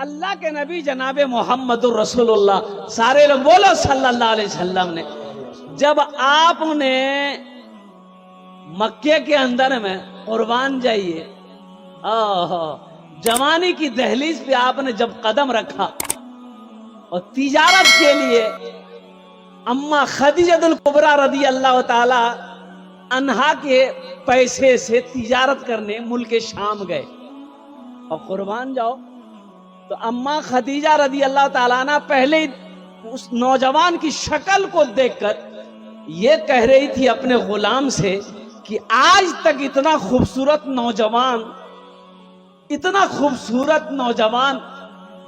اللہ کے نبی جناب محمد الرسول اللہ سارے لوگ بولو صلی اللہ علیہ وسلم نے جب آپ نے مکے کے اندر میں قربان جائیے جوانی کی دہلیز پہ آپ نے جب قدم رکھا اور تجارت کے لیے اما خدیجہ الکبریٰ رضی اللہ تعالی عنہا کے پیسے سے تجارت کرنے ملک شام گئے اور قربان جاؤ تو اما خدیجہ رضی اللہ تعالیٰ عنہ پہلے اس نوجوان کی شکل کو دیکھ کر یہ کہہ رہی تھی اپنے غلام سے کہ آج تک اتنا خوبصورت نوجوان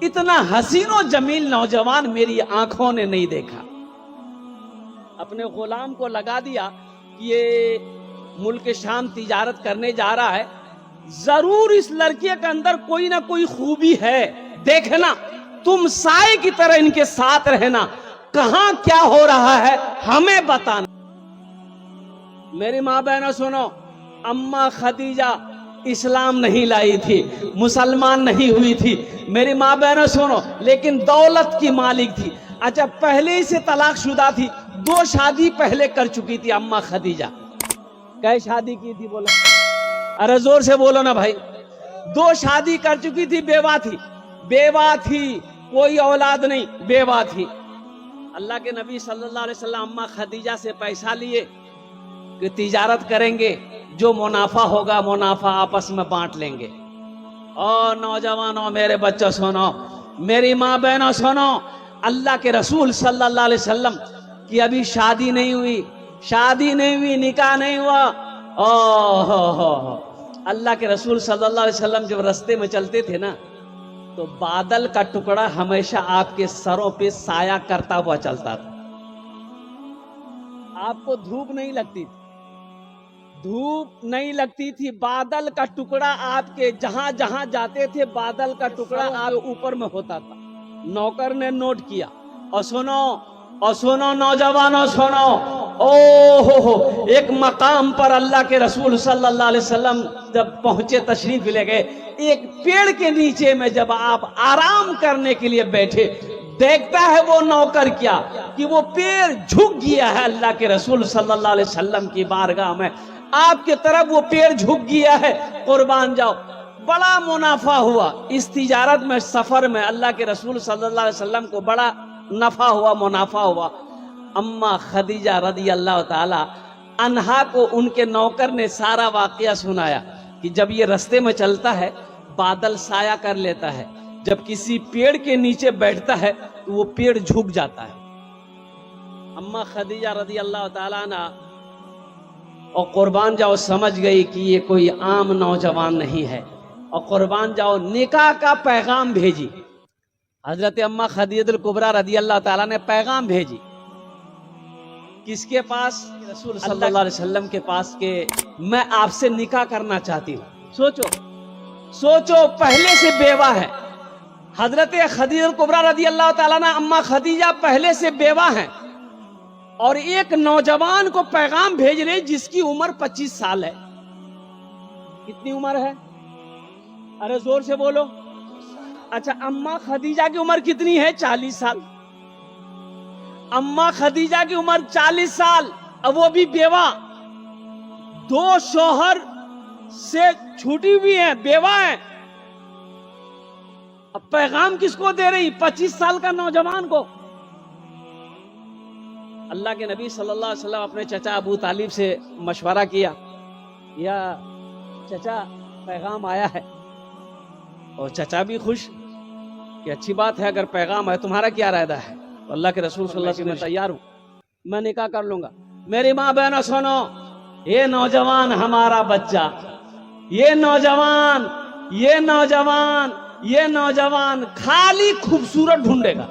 اتنا حسین و جمیل نوجوان میری آنکھوں نے نہیں دیکھا. اپنے غلام کو لگا دیا کہ یہ ملک شام تجارت کرنے جا رہا ہے, ضرور اس لڑکے کے اندر کوئی نہ کوئی خوبی ہے, دیکھنا تم سائے کی طرح ان کے ساتھ رہنا, کہاں کیا ہو رہا ہے ہمیں بتانا. میری ماں بہنوں سنو, اما خدیجہ اسلام نہیں لائی تھی, مسلمان نہیں ہوئی تھی. میری ماں بہنوں سنو, لیکن دولت کی مالک تھی. اچھا پہلے ہی سے طلاق شدہ تھی, 2 شادی پہلے کر چکی تھی اما خدیجہ. کئی شادی کی تھی بولو, ارے زور سے بولو نا بھائی. 2 شادی کر چکی تھی, بیوہ تھی, کوئی اولاد نہیں, بیوہ تھی. اللہ کے نبی صلی اللہ علیہ وسلم اما خدیجہ سے پیسہ لیے کہ تجارت کریں گے, جو منافع ہوگا منافع آپس میں بانٹ لیں گے. اور نوجوانوں, میرے بچوں سنو, میری ماں بہنوں سنو, اللہ کے رسول صلی اللہ علیہ وسلم کی ابھی شادی نہیں ہوئی, نکاح نہیں ہوا. اللہ کے رسول صلی اللہ علیہ وسلم جب رستے میں چلتے تھے نا, تو بادل کا ٹکڑا ہمیشہ آپ کے سروں پہ سایہ کرتا ہوا چلتا تھا. آپ کو دھوپ نہیں لگتی تھی, بادل کا ٹکڑا آپ کے جہاں جہاں جاتے تھے بادل کا ٹکڑا آپ اوپر میں ہوتا تھا. نوکر نے نوٹ کیا. اور سنو نوجوانوں سنو, ایک مقام پر اللہ کے رسول صلی اللہ علیہ وسلم جب پہنچے, تشریف لے گئے, ایک پیڑ کے نیچے میں جب آپ آرام کرنے کے لیے بیٹھے, دیکھتا ہے وہ نوکر کیا کہ وہ پیڑ جھک گیا ہے. اللہ کے رسول صلی اللہ علیہ وسلم کی بارگاہ میں آپ کے طرف وہ پیڑ جھک گیا ہے. قربان جاؤ, بڑا منافع ہوا اس تجارت میں, سفر میں. اللہ کے رسول صلی اللہ علیہ وسلم کو بڑا منافع ہوا. اما خدیجہ رضی اللہ تعالی عنہا کو ان کے نوکر نے سارا واقعہ سنایا کہ جب یہ رستے میں چلتا ہے بادل سایہ کر لیتا ہے, جب کسی پیڑ کے نیچے بیٹھتا ہے تو وہ پیڑ جھک جاتا ہے. اما خدیجہ رضی اللہ تعالیٰ عنہ اور قربان جاؤ سمجھ گئی کہ یہ کوئی عام نوجوان نہیں ہے, اور قربان جاؤ نکاح کا پیغام بھیجی. حضرت اما خدیجہ الکبریٰ رضی اللہ تعالیٰ نے پیغام بھیجی کس کے پاس؟ رسول صلی اللہ علیہ وسلم کے پاس, کہ میں آپ سے نکاح کرنا چاہتی ہوں. سوچو پہلے سے بیوہ ہے. حضرت خدیجہ الکبریٰ رضی اللہ تعالیٰ نے اما خدیجہ پہلے سے بیوہ ہیں, اور ایک نوجوان کو پیغام بھیج رہے جس کی عمر 25 سال ہے. کتنی عمر ہے؟ ارے زور سے بولو. اچھا اما خدیجہ کی عمر کتنی ہے؟ 40 سال. اما خدیجہ کی عمر 40 سال, اب وہ بھی بیوہ, 2 شوہر سے چھوٹی ہوئی ہیں, بیوہ ہیں. اب پیغام کس کو دے رہی؟ 25 سال کا نوجوان کو. اللہ کے نبی صلی اللہ علیہ وسلم اپنے چچا ابو طالب سے مشورہ کیا, یا چچا پیغام آیا ہے. اور چچا بھی خوش کہ اچھی بات ہے, اگر پیغام ہے تمہارا کیا ارادہ ہے؟ اللہ کے رسول صلی اللہ علیہ وسلم میں تیار ہوں, میں نکاح کر لوں گا. میری ماں بہنوں سنو, یہ نوجوان ہمارا بچہ, یہ نوجوان خالی خوبصورت ڈھونڈے گا.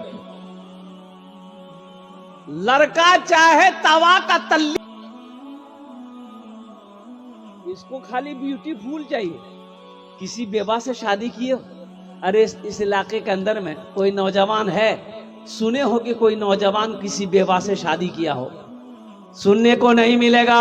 لڑکا چاہے توا کا تلی, اس کو خالی بیوٹیفل چاہیے. کسی بیوہ سے شادی کیے؟ ارے اس علاقے کے اندر میں کوئی نوجوان ہے, سنے ہو کہ کوئی نوجوان کسی بیوہ سے شادی کیا ہو؟ سننے کو نہیں ملے گا.